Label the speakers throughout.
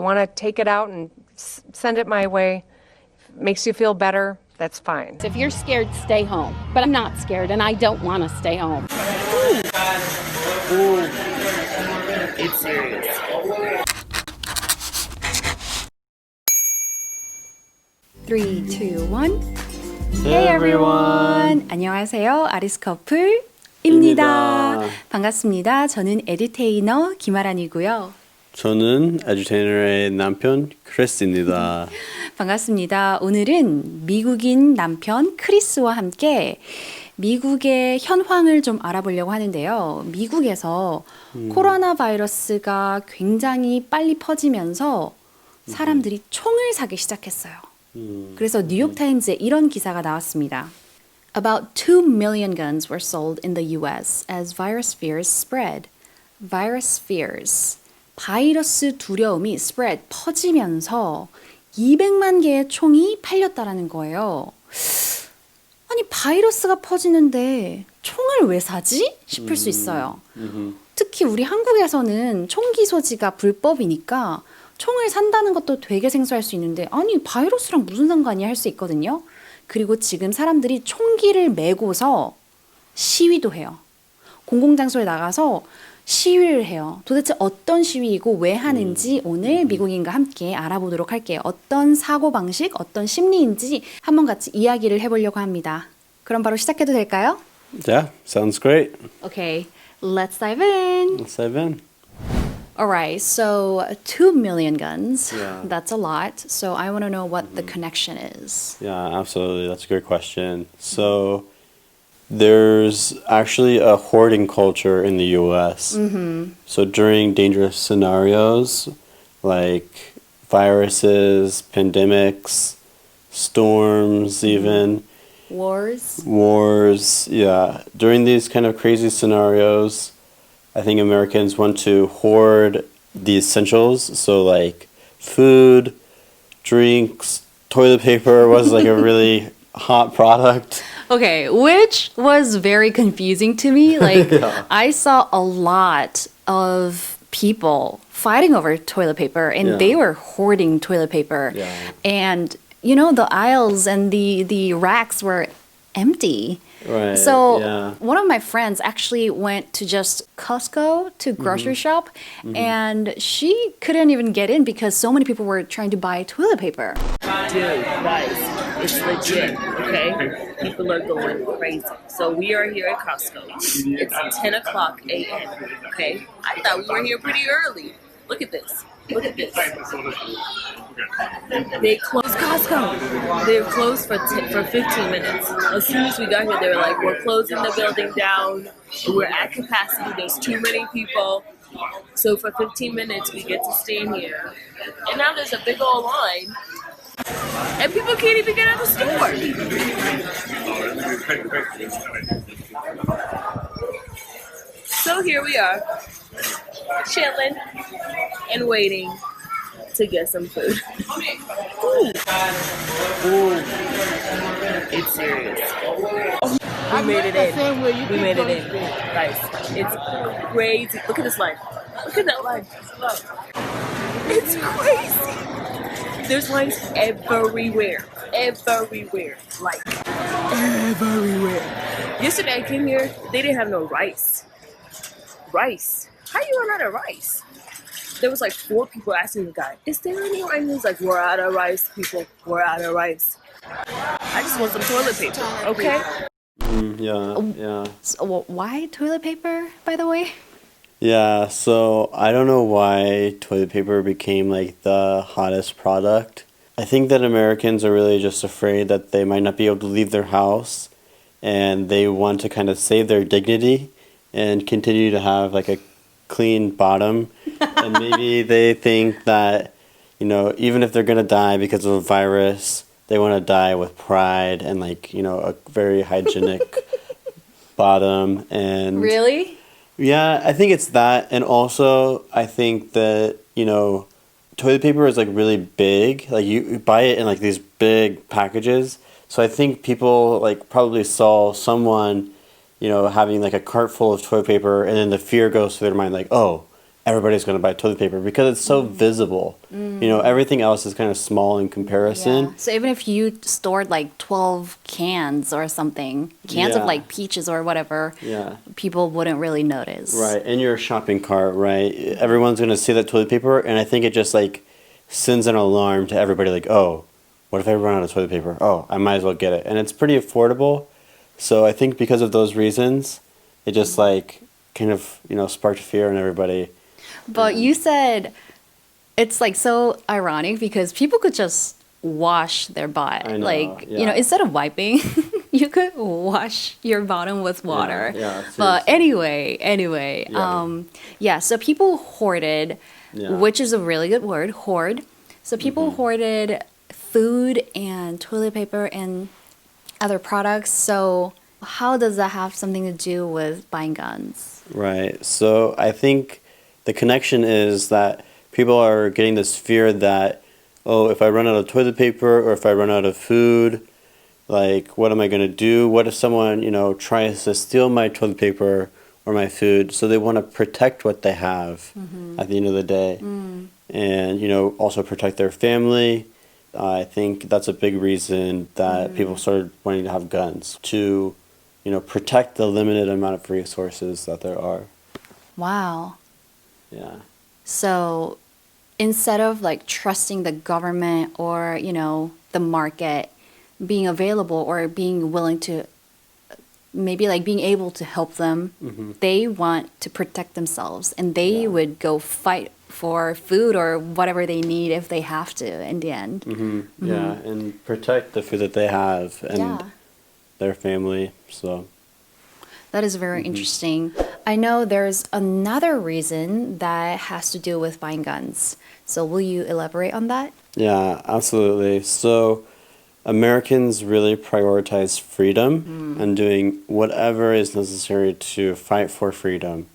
Speaker 1: you want to take it out and send it my way, if it makes you feel better, that's fine.
Speaker 2: If you're scared, stay home. But I'm not scared, and I don't want to stay home.
Speaker 3: Ooh. It's serious.
Speaker 4: Three, two, one.
Speaker 5: Hey everyone.
Speaker 4: 안녕하세요. 아리스 커플입니다. 반갑습니다. 저는 에듀테이너 김아란이고요.
Speaker 5: 저는 에듀테이너의 남편 크리스입니다.
Speaker 4: 반갑습니다. 오늘은 미국인 남편 크리스와 함께 미국의 현황을 좀 알아보려고 하는데요. 미국에서 코로나 바이러스가 굉장히 빨리 퍼지면서 사람들이 총을 사기 시작했어요. 그래서 뉴욕타임즈에 이런 기사가 나왔습니다. About 2 million guns were sold in the US as virus fears spread. Virus fears. 바이러스 두려움이 spread, 퍼지면서 200만 개의 총이 팔렸다라는 거예요. 아니, 바이러스가 퍼지는데 총을 왜 사지? 싶을 수 있어요. 특히 우리 한국에서는 총기 소지가 불법이니까 총을 산다는 것도 되게 생소할 수 있는데 아니 바이러스랑 무슨 상관이야 할 수 있거든요. 그리고 지금 사람들이 총기를 메고서 시위도 해요. 공공장소에 나가서 시위를 해요. 도대체 어떤 시위이고 왜 하는지 오늘 미국인과 함께 알아보도록 할게요. 어떤 사고방식, 어떤 심리인지 한번 같이 이야기를 해보려고 합니다. 그럼 바로 시작해도 될까요?
Speaker 5: Yeah, sounds great.
Speaker 4: Okay, let's dive in.
Speaker 5: Let's dive in.
Speaker 4: Alright, so 2 million guns,
Speaker 5: Yeah.
Speaker 4: that's a lot. So I want to know what the connection is.
Speaker 5: Yeah, absolutely. That's a great question. So there's actually a hoarding culture in the US. So during dangerous scenarios like viruses, pandemics, storms, even wars, yeah. During these kind of crazy scenarios, I think Americans want to hoard the essentials. So like food, drinks, toilet paper was like a really hot product.
Speaker 4: Okay, which was very confusing to me. Like,
Speaker 5: Yeah.
Speaker 4: I saw a lot of people fighting over toilet paper and
Speaker 5: Yeah.
Speaker 4: they were hoarding toilet paper.
Speaker 5: Yeah.
Speaker 4: And, you know, the aisles and the racks were empty.
Speaker 5: Right.
Speaker 4: So
Speaker 5: yeah.
Speaker 4: one of my friends actually went to just Costco to grocery shop and she couldn't even get in because so many people were trying to buy toilet paper.
Speaker 3: Dude, guys, it's legit, okay? People are going crazy. So we are here at Costco. It's 10 o'clock a.m., okay? I thought we were here pretty early. Look at this. Look at this. They closed Costco. They were closed for 15 minutes. As soon as we got here, they were like, we're closing the building down. We're at capacity. There's too many people. So for 15 minutes, we get to stay in here. And now there's a big old line. And people can't even get out of the store. So here we are, chilling and waiting to get some food. Ooh. Ooh. It's serious. We made it in. We made it in. Guys, it's crazy. Look at this line. Look at that line. It's crazy. There's lines everywhere. Everywhere. Like, everywhere. Yesterday I came here, they didn't have no rice. Rice? How you run out of rice? There was like 4 people asking the guy, is there any rice? He's like, we're out of rice, people. We're out of rice. I just want some toilet paper, okay?
Speaker 5: Yeah.
Speaker 4: So, why toilet paper, by the way?
Speaker 5: Yeah, so I don't know why toilet paper became like the hottest product. I think that Americans are really just afraid that they might not be able to leave their house and they want to kind of save their dignity and continue to have like a clean bottom. And maybe they think that, you know, even if they're going to die because of a virus, they want to die with pride and like, you know, a very hygienic bottom. And
Speaker 4: Really?
Speaker 5: yeah, I think it's that. And also, I think that, you know, toilet paper is like really big. Like you buy it in like these big packages. So I think people like probably saw someone, you know, having like a cart full of toilet paper and then the fear goes through their mind like, oh, everybody's going to buy toilet paper because it's so visible. You know, everything else is kind of small in comparison.
Speaker 4: Yeah. So even if you stored like 12 cans or something, cans of
Speaker 5: Yeah.
Speaker 4: like peaches or whatever,
Speaker 5: Yeah.
Speaker 4: people wouldn't really notice.
Speaker 5: Right, in your shopping cart, right? Everyone's going to see that toilet paper, and I think it just like sends an alarm to everybody like, oh, what if I run out of toilet paper? Oh, I might as well get it. And it's pretty affordable. So I think because of those reasons, it just like kind of, you know, sparked fear in everybody.
Speaker 4: But you said it's like so ironic because people could just wash their butt.
Speaker 5: I know,
Speaker 4: like, you
Speaker 5: yeah.
Speaker 4: know, instead of wiping, you could wash your bottom with water.
Speaker 5: yeah,
Speaker 4: But
Speaker 5: seriously.
Speaker 4: anyway,
Speaker 5: Yeah.
Speaker 4: so people hoarded,
Speaker 5: Yeah.
Speaker 4: which is a really good word, hoard. So people hoarded food and toilet paper and other products. So how does that have something to do with buying guns?
Speaker 5: Right. So I think the connection is that people are getting this fear that, oh, if I run out of toilet paper or if I run out of food, like, what am I going to do? What if someone, you know, tries to steal my toilet paper or my food? So they want to protect what they have at the end of the day. And, you know, also protect their family. I think that's a big reason that people started wanting to have guns, to, you know, protect the limited amount of resources that there are.
Speaker 4: Wow.
Speaker 5: Yeah.
Speaker 4: So instead of like trusting the government or, you know, the market being available or being willing to maybe like being able to help them, they want to protect themselves and they would go fight for food or whatever they need if they have to in the end.
Speaker 5: Yeah, and protect the food that they have and
Speaker 4: Yeah.
Speaker 5: their family. So
Speaker 4: That is very interesting. I know there's another reason that has to do with buying guns. So will you elaborate on that?
Speaker 5: yeah, absolutely. So Americans really prioritize freedom and doing whatever is necessary to fight for freedom.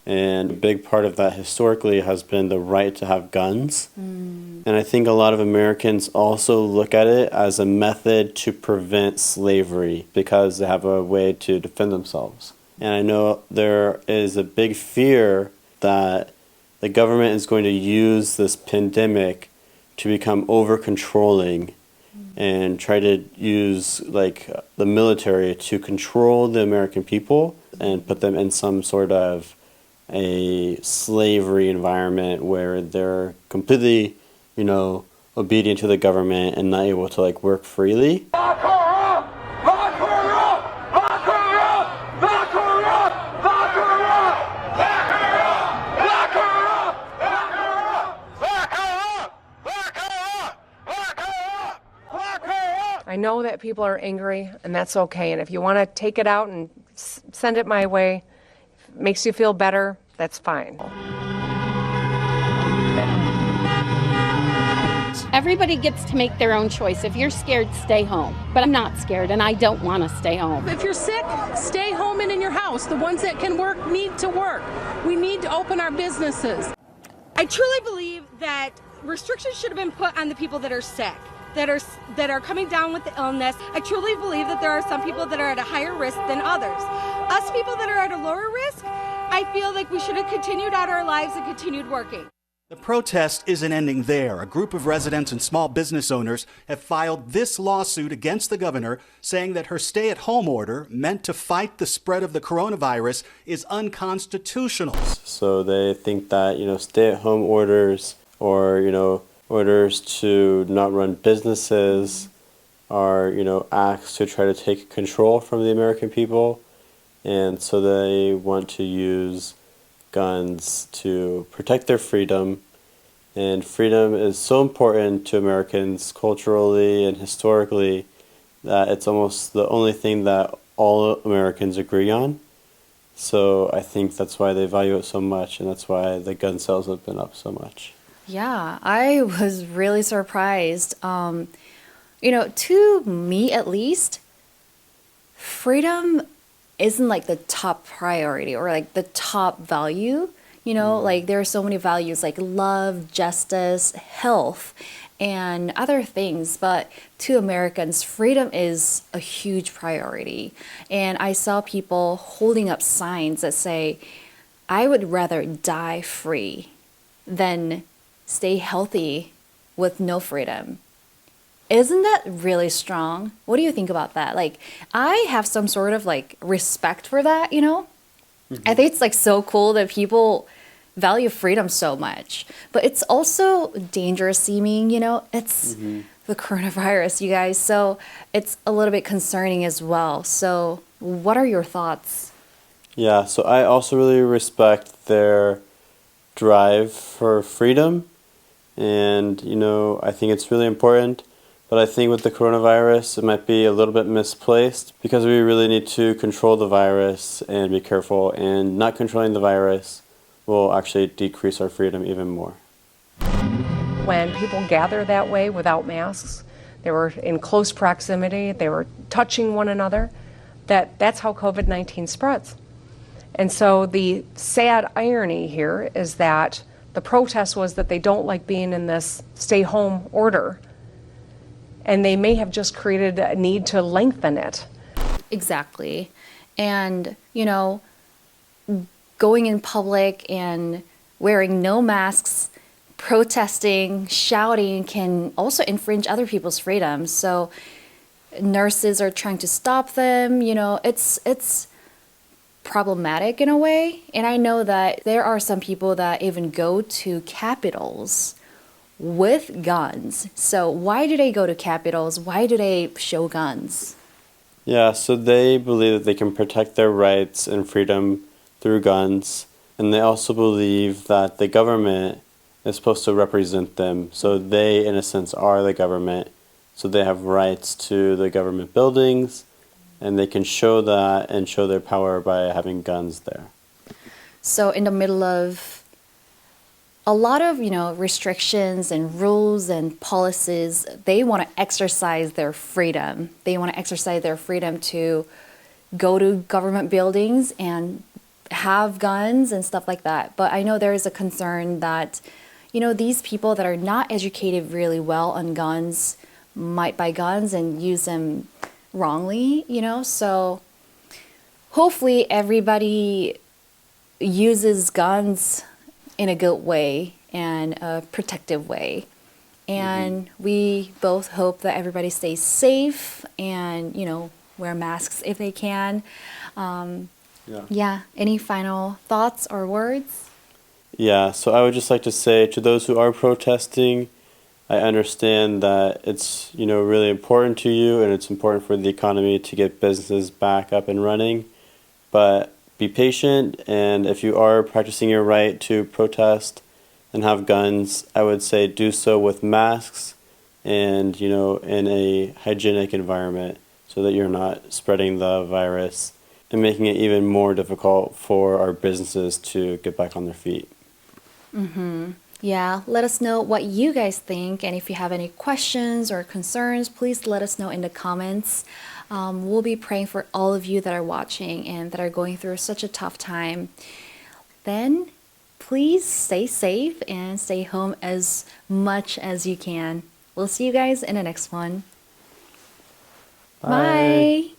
Speaker 5: And a big part of that historically has been the right to have guns. And I think a lot of Americans also look at it as a method to prevent slavery because they have a way to defend themselves. And I know there is a big fear that the government is going to use this pandemic to become over controlling and try to use like the military to control the American people and put them in some sort of a slavery environment where they're completely, you know, obedient to the government and not able to like work freely.
Speaker 6: Lock her up! Lock her up! Lock her up! Lock her up! Lock her up! Lock her up! Lock her up! Lock her up! Lock her up! Lock her up! Lock her up! Lock her up!
Speaker 1: I know that people are angry, and that's okay. And if you want to take it out and send it my way, if it makes you feel better, that's fine.
Speaker 2: Everybody gets to make their own choice. If you're scared, stay home. But I'm not scared, and I don't want to stay home.
Speaker 7: If you're sick, stay home and in your house. The ones that can work need to work. We need to open our businesses.
Speaker 8: I truly believe that restrictions should have been put on the people that are sick, that are coming down with the illness. I truly believe that there are some people that are at a higher risk than others. Us people that are at a lower risk, I feel like we should have continued out our lives and continued working.
Speaker 9: The protest isn't ending there. A group of residents and small business owners have filed this lawsuit against the governor, saying that her stay-at-home order, meant to fight the spread of the coronavirus, is unconstitutional.
Speaker 5: So they think that, you know, stay-at-home orders or, you know, orders to not run businesses are, you know, acts to try to take control from the American people. And so they want to use guns to protect their freedom. And freedom is so important to Americans culturally and historically that it's almost the only thing that all Americans agree on. So I think that's why they value it so much, and that's why the gun sales have been up so much.
Speaker 4: Yeah, I was really surprised. You know, to me at least, freedom isn't like the top priority or like the top value You know, like there are so many values like love, justice, health, and other things. But to Americans, freedom is a huge priority. And I saw people holding up signs that say, I would rather die free than stay healthy with no freedom. Isn't that really strong? What do you think about that? Like, I have some sort of like respect for that, you know? I think it's like so cool that people value freedom so much. But it's also dangerous seeming, you know? It's the coronavirus, you guys. So it's a little bit concerning as well. So what are your thoughts?
Speaker 5: Yeah, so I also really respect their drive for freedom. And, you know, I think it's really important. But I think with the coronavirus, it might be a little bit misplaced because we really need to control the virus and be careful. And not controlling the virus will actually decrease our freedom even more.
Speaker 1: When people gather that way without masks, they were in close proximity, they were touching one another, that's how COVID-19 spreads. And so the sad irony here is that the protest was that they don't like being in this stay-home order, and they may have just created a need to lengthen it.
Speaker 4: Exactly. And, you know, going in public and wearing no masks, protesting, shouting can also infringe other people's freedoms. So nurses are trying to stop them. You know, it's problematic in a way. And I know that there are some people that even go to capitals with guns. So why do they go to capitals? Why do they show guns?
Speaker 5: Yeah, so they believe that they can protect their rights and freedom through guns. And they also believe that the government is supposed to represent them. So they, in a sense, are the government. So they have rights to the government buildings, and they can show that and show their power by having guns there.
Speaker 4: So in the middle of a lot of, you know, restrictions and rules and policies, they want to exercise their freedom. They want to exercise their freedom to go to government buildings and have guns and stuff like that. But I know there is a concern that, you know, these people that are not educated really well on guns might buy guns and use them wrongly, you know? So hopefully everybody uses guns in a good way and a protective way. And we both hope that everybody stays safe and, you know, wear masks if they can. Yeah. Any final thoughts or words?
Speaker 5: Yeah, so I would just like to say to those who are protesting, I understand that it's, you know, really important to you and it's important for the economy to get businesses back up and running. But be patient, and if you are practicing your right to protest and have guns, I would say do so with masks and, you know, in a hygienic environment so that you're not spreading the virus and making it even more difficult for our businesses to get back on their feet.
Speaker 4: Yeah, let us know what you guys think, and if you have any questions or concerns, please let us know in the comments. We'll be praying for all of you that are watching and that are going through such a tough time. Then please stay safe and stay home as much as you can. We'll see you guys in the next one. Bye.